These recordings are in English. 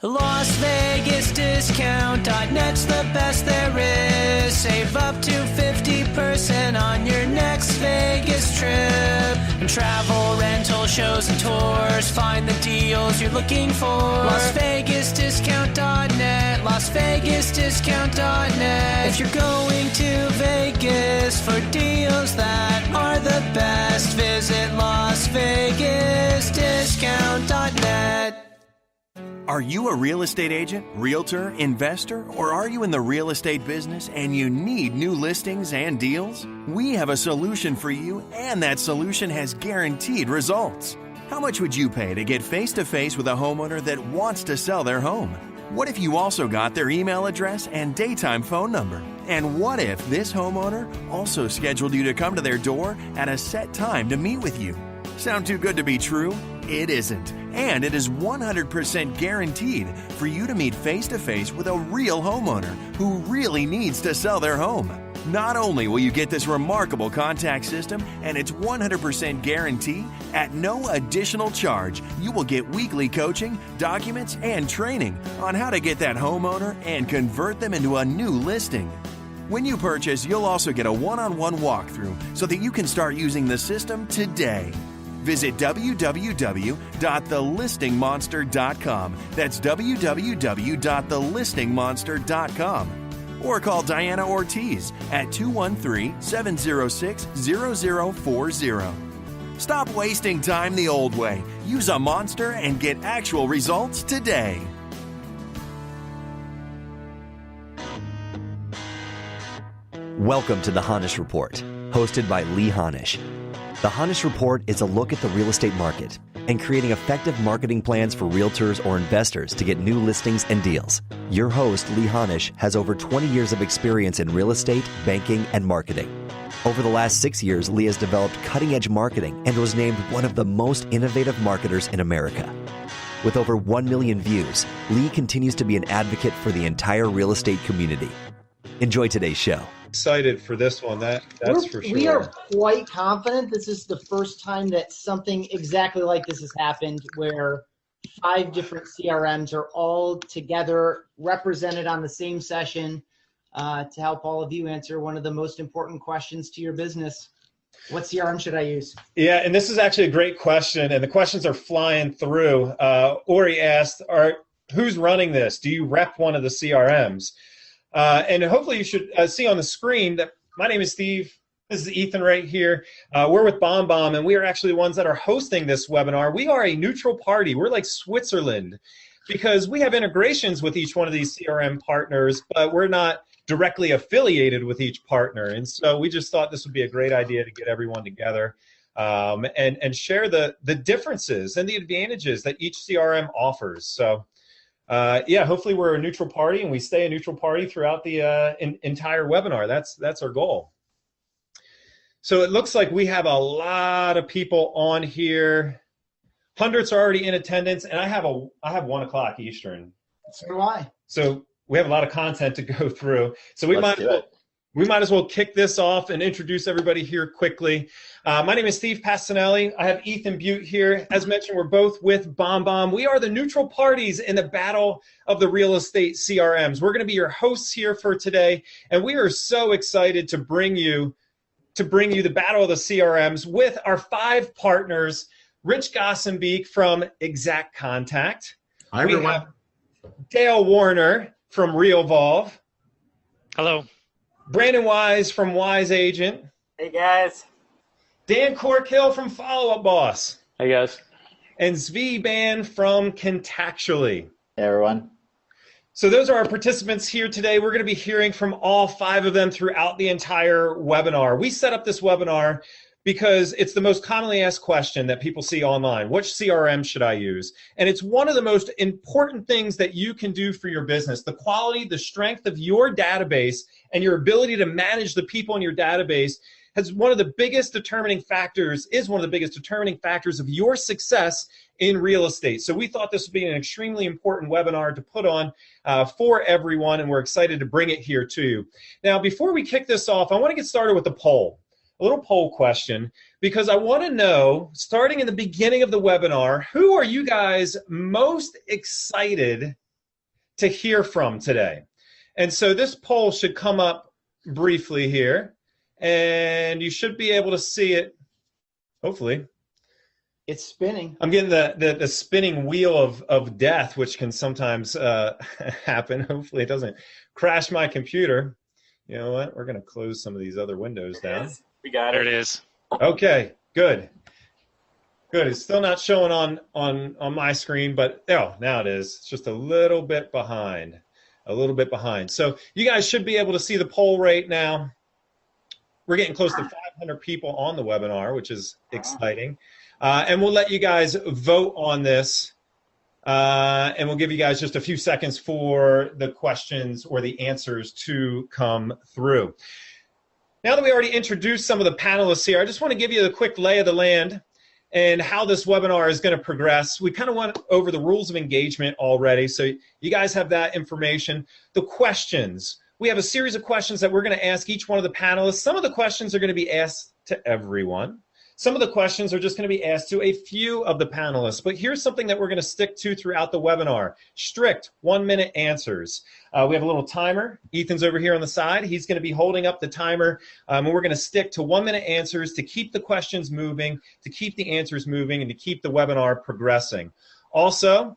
Las Vegas Discount.net's the best there is. Save up to 50% on your next Vegas trip. And travel, rental, shows, and tours. Find the deals you're looking for. Las Vegas Discount.net. Las Vegas Discount.net. If you're going to Vegas for deals that are the best, visit Las Vegas Discount.net. Are you a real estate agent, realtor, investor, or are you in the real estate business and you need new listings and deals? We have a solution for you, and that solution has guaranteed results. How much would you pay to get face-to-face with a homeowner that wants to sell their home? What if you also got their email address and daytime phone number? And what if this homeowner also scheduled you to come to their door at a set time to meet with you? Sound too good to be true? It isn't. And it is 100% guaranteed for you to meet face-to-face with a real homeowner who really needs to sell their home. Not only will you get this remarkable contact system and its 100% guarantee, at no additional charge, you will get weekly coaching, documents, and training on how to get that homeowner and convert them into a new listing. When you purchase, you'll also get a one-on-one walkthrough so that you can start using the system today. Visit www.thelistingmonster.com. That's www.thelistingmonster.com. Or call Diana Ortiz at 213-706-0040. Stop wasting time the old way. Use a monster and get actual results today. Welcome to the Hanish Report, hosted by Lee Hanish. The Hanish Report is a look at the real estate market and creating effective marketing plans for realtors or investors to get new listings and deals. Your host, Lee Hanish, has over 20 years of experience in real estate, banking, and marketing. Over the last 6 years, Lee has developed cutting-edge marketing and was named one of the most innovative marketers in America. With over 1 million views, Lee continues to be an advocate for the entire real estate community. Enjoy today's show. Excited for this one, that's for sure. We are quite confident this is the first time that something exactly like this has happened, where 5 different CRMs are all together, represented on the same session to help all of you answer one of the most important questions to your business. What CRM should I use? Yeah, and this is actually a great question, and the questions are flying through. Ori asked, who's running this? Do you rep one of the CRMs? And hopefully you should see on the screen that my name is Steve. This is Ethan right here. We're with BombBomb, and we are actually the ones that are hosting this webinar. We are a neutral party. We're like Switzerland because we have integrations with each one of these CRM partners, but we're not directly affiliated with each partner. And so we just thought this would be a great idea to get everyone together and share the differences and the advantages that each CRM offers. So yeah, hopefully we're a neutral party and we stay a neutral party throughout the entire webinar. That's our goal. So it looks like we have a lot of people on here. Hundreds are already in attendance, and I have 1 o'clock Eastern. So do I. So we have a lot of content to go through. So we might as well kick this off and introduce everybody here quickly. My name is Steve Pacinelli. I have Ethan Beute here. As mentioned, we're both with BombBomb. We are the neutral parties in the battle of the real estate CRMs. We're going to be your hosts here for today, and we are so excited to bring you the battle of the CRMs with our 5 partners. Rich Gossenbeek from IXACT Contact. Hi, everyone. We have Dale Warner from Realvolve. Hello. Brandon Wise from Wise Agent. Hey, guys. Dan Corkill from Follow Up Boss. Hey, guys. And Zvi Ban from Contactually. Hey, everyone. So those are our participants here today. We're going to be hearing from all 5 of them throughout the entire webinar. We set up this webinar because it's the most commonly asked question that people see online. Which CRM should I use? And it's one of the most important things that you can do for your business. The quality, the strength of your database and your ability to manage the people in your database is one of the biggest determining factors of your success in real estate. So we thought this would be an extremely important webinar to put on for everyone, and we're excited to bring it here to you. Now, before we kick this off, I want to get started with a little poll question, because I want to know, starting in the beginning of the webinar, who are you guys most excited to hear from today? And so this poll should come up briefly here, and you should be able to see it, hopefully. It's spinning. I'm getting the spinning wheel of death, which can sometimes happen. Hopefully it doesn't crash my computer. You know what? We're going to close some of these other windows down. We got it. There it is. Okay, good. Good. It's still not showing on my screen, but oh, now it is. It's just a little bit behind. A little bit behind. So you guys should be able to see the poll right now. We're getting close to 500 people on the webinar, which is exciting. And we'll let you guys vote on this. And we'll give you guys just a few seconds for the questions or the answers to come through. Now that we already introduced some of the panelists here, I just want to give you a quick lay of the land and how this webinar is going to progress. We kind of went over the rules of engagement already, so you guys have that information. The questions. We have a series of questions that we're going to ask each one of the panelists. Some of the questions are going to be asked to everyone. Some of the questions are just going to be asked to a few of the panelists, but here's something that we're going to stick to throughout the webinar. Strict 1-minute answers. We have a little timer. Ethan's over here on the side. He's going to be holding up the timer, and we're going to stick to 1-minute answers to keep the questions moving, to keep the answers moving, and to keep the webinar progressing. Also,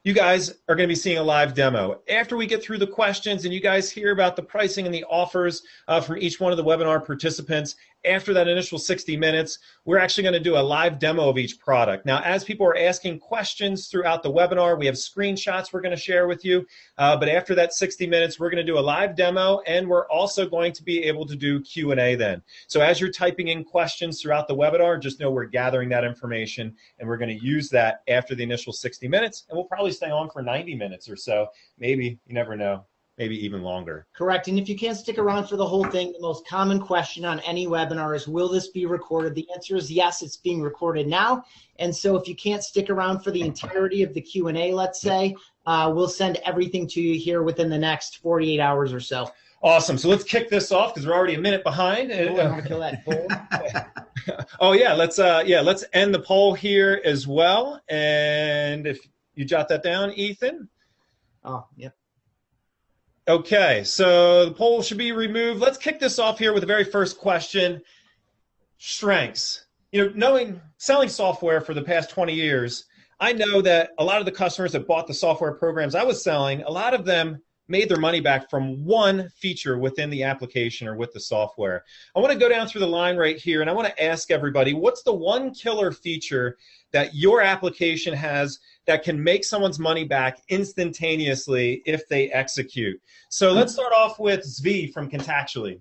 you guys are going to be seeing a live demo. After we get through the questions and you guys hear about the pricing and the offers from each one of the webinar participants, after that initial 60 minutes, we're actually going to do a live demo of each product. Now, as people are asking questions throughout the webinar, we have screenshots we're going to share with you. But after that 60 minutes, we're going to do a live demo, and we're also going to be able to do Q&A then. So as you're typing in questions throughout the webinar, just know we're gathering that information, and we're going to use that after the initial 60 minutes, and we'll probably stay on for 90 minutes or so. Maybe, you never know. Maybe even longer. Correct. And if you can't stick around for the whole thing, the most common question on any webinar is, will this be recorded? The answer is yes, it's being recorded now. And so if you can't stick around for the entirety of the Q&A, let's say, we'll send everything to you here within the next 48 hours or so. Awesome. So let's kick this off because we're already a minute behind. I want to kill that poll. Oh yeah, let's end the poll here as well. And if you jot that down, Ethan. Oh, yep. Okay, so the poll should be removed. Let's kick this off here with the very first question. Strengths. You know, selling software for the past 20 years, I know that a lot of the customers that bought the software programs I was selling, a lot of them made their money back from one feature within the application or with the software. I want to go down through the line right here, and I want to ask everybody, what's the one killer feature that your application has that can make someone's money back instantaneously if they execute? So let's start off with Zvi from Contactually.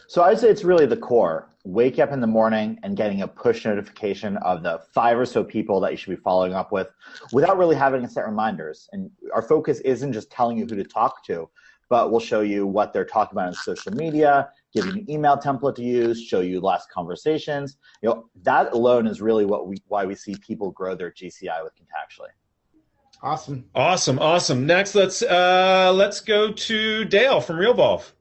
So I'd say it's really the core. Wake up in the morning and getting a push notification of the 5 or so people that you should be following up with without really having to set reminders. And our focus isn't just telling you who to talk to, but we'll show you what they're talking about on social media, give you an email template to use, show you last conversations. You know, that alone is really why we see people grow their GCI with Contactually. Awesome. Next, let's go to Dale from Realvolve.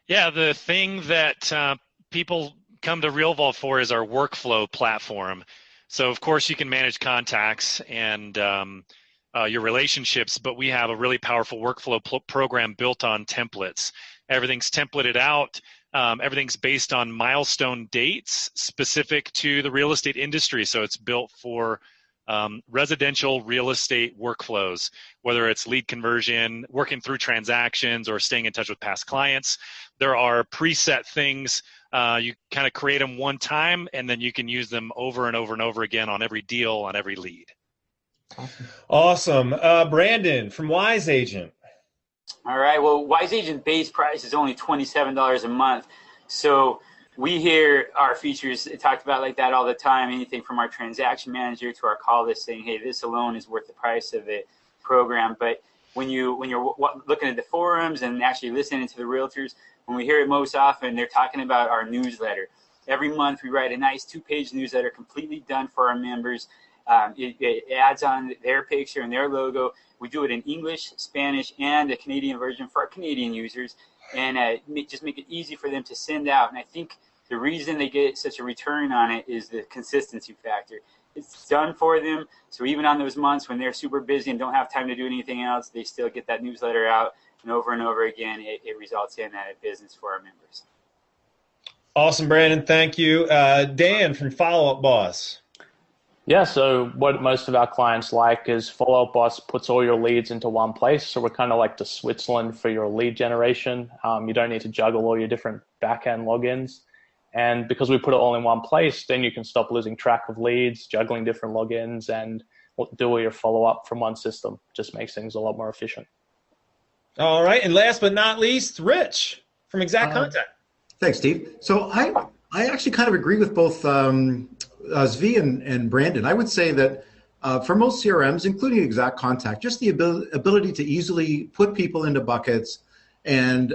Yeah, the thing that people come to Realvolve for is our workflow platform. So, of course, you can manage contacts and your relationships, but we have a really powerful workflow program built on templates. Everything's templated out. Everything's based on milestone dates specific to the real estate industry. So it's built for residential real estate workflows, whether it's lead conversion, working through transactions, or staying in touch with past clients. There are preset things. You kind of create them one time, and then you can use them over and over and over again on every deal, on every lead. Awesome. Brandon from Wise Agent. All right. Well, Wise Agent base price is only $27 a month. So we hear our features talked about like that all the time, anything from our transaction manager to our call list saying, hey, this alone is worth the price of the program. But when you're looking at the forums and actually listening to the realtors, when we hear it most often, they're talking about our newsletter. Every month we write a nice 2-page newsletter completely done for our members. It adds on their picture and their logo. We do it in English, Spanish, and a Canadian version for our Canadian users, and just make it easy for them to send out. And I think the reason they get such a return on it is the consistency factor. it's done for them. So even on those months when they're super busy and don't have time to do anything else, they still get that newsletter out, and over again, it results in a business for our members. Awesome, Brandon. Thank you. Dan from Follow Up Boss. Yeah, so what most of our clients like is Follow Up Boss puts all your leads into one place. So we're kind of like the Switzerland for your lead generation. You don't need to juggle all your different back-end logins. And because we put it all in one place, then you can stop losing track of leads, juggling different logins, and do all your follow-up from one system. Just makes things a lot more efficient. All right, and last but not least, Rich from IXACT Contact. Thanks, Steve. So I actually kind of agree with both Zvi and Brandon. I would say that for most CRMs, including IXACT Contact, just the ability to easily put people into buckets and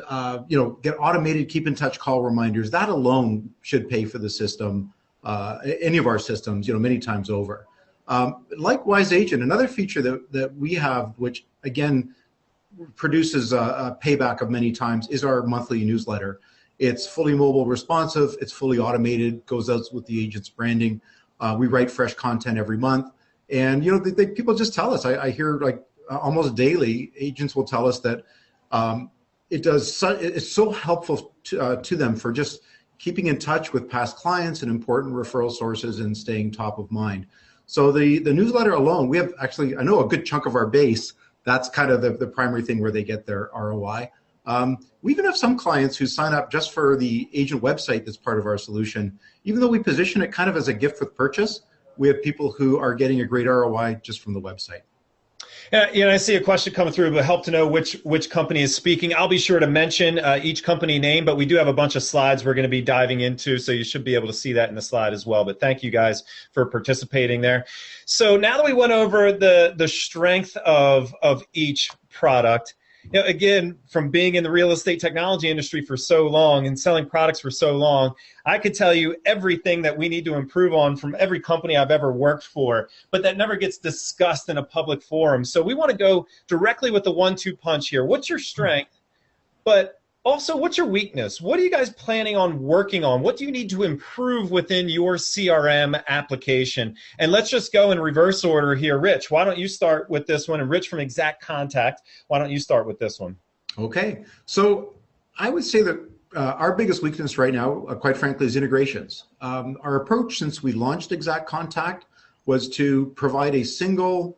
get automated keep in touch call reminders, that alone should pay for the system, any of our systems, many times over. Like Wise Agent, another feature that we have, which again produces a payback of many times, is our monthly newsletter. It's fully mobile responsive, it's fully automated, goes out with the agent's branding. We write fresh content every month. And people just tell us, I hear like almost daily, agents will tell us that it's so helpful to them for just keeping in touch with past clients and important referral sources and staying top of mind. So the newsletter alone, we have actually, I know a good chunk of our base, that's kind of the primary thing where they get their ROI. We even have some clients who sign up just for the agent website that's part of our solution. Even though we position it kind of as a gift with purchase, we have people who are getting a great ROI just from the website. I see a question coming through, but help to know which company is speaking. I'll be sure to mention each company name, but we do have a bunch of slides we're going to be diving into, so you should be able to see that in the slide as well. But thank you guys for participating there. So now that we went over the strength of each product, again, from being in the real estate technology industry for so long and selling products for so long, I could tell you everything that we need to improve on from every company I've ever worked for, but that never gets discussed in a public forum. So we want to go directly with the 1-2 punch here. What's your strength? But also, what's your weakness? What are you guys planning on working on? What do you need to improve within your CRM application? And let's just go in reverse order here. Rich, why don't you start with this one? And Rich from IXACT Contact, why don't you start with this one? Okay. So I would say that our biggest weakness right now, quite frankly, is integrations. Our approach since we launched IXACT Contact was to provide a single,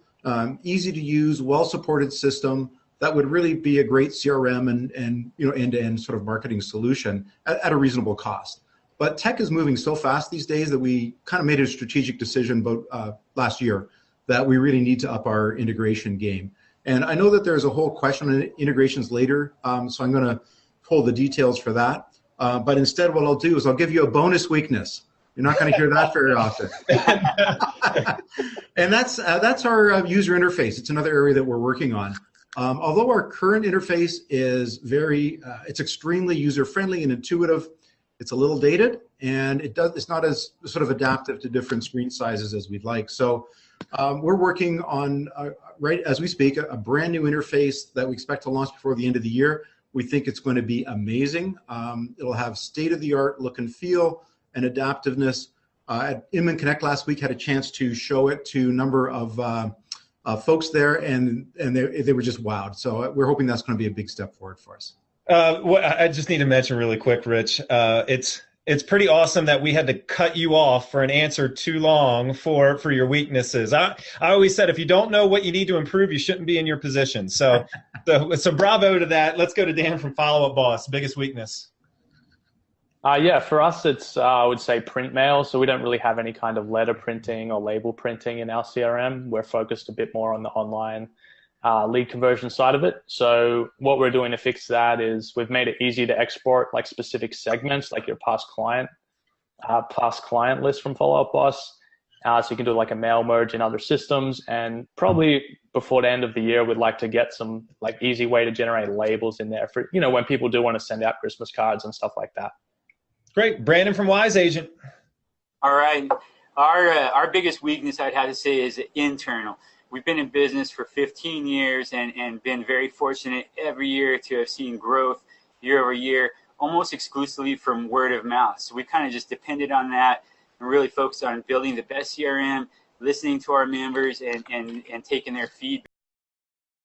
easy-to-use, well-supported system that would really be a great CRM and end-to-end sort of marketing solution at a reasonable cost. But tech is moving so fast these days that we kind of made a strategic decision about last year that we really need to up our integration game. And I know that there's a whole question on integrations later, so I'm going to hold the details for that. But instead, what I'll do is I'll give you a bonus weakness. You're not going to hear that very often. And that's our user interface. It's another area that we're working on. Although our current interface is it's extremely user-friendly and intuitive, it's a little dated, and it's not as sort of adaptive to different screen sizes as we'd like. So we're working on, right as we speak, a brand new interface that we expect to launch before the end of the year. We think it's going to be amazing. It'll have state-of-the-art look and feel and adaptiveness. At Inman Connect last week, had a chance to show it to a number of folks there, and they were just wowed. So we're hoping that's going to be a big step forward for us. I just need to mention really quick, Rich. It's pretty awesome that we had to cut you off for an answer too long for your weaknesses. I always said if you don't know what you need to improve, you shouldn't be in your position. So bravo to that. Let's go to Dan from Follow Up Boss. Biggest weakness. Yeah, for us, it's, I would say, print mail. So we don't really have any kind of letter printing or label printing in our CRM. We're focused a bit more on the online lead conversion side of it. So what we're doing to fix that is we've made it easy to export like specific segments, like your past client list from Follow Up Boss. So you can do like a mail merge in other systems. And probably before the end of the year, we'd like to get some like easy way to generate labels in there for, when people do want to send out Christmas cards and stuff like that. Great. Brandon from Wise Agent. All right. Our biggest weakness, I'd have to say, is internal. We've been in business for 15 years and been very fortunate every year to have seen growth year over year, almost exclusively from word of mouth. So we kind of just depended on that and really focused on building the best CRM, listening to our members and taking their feedback.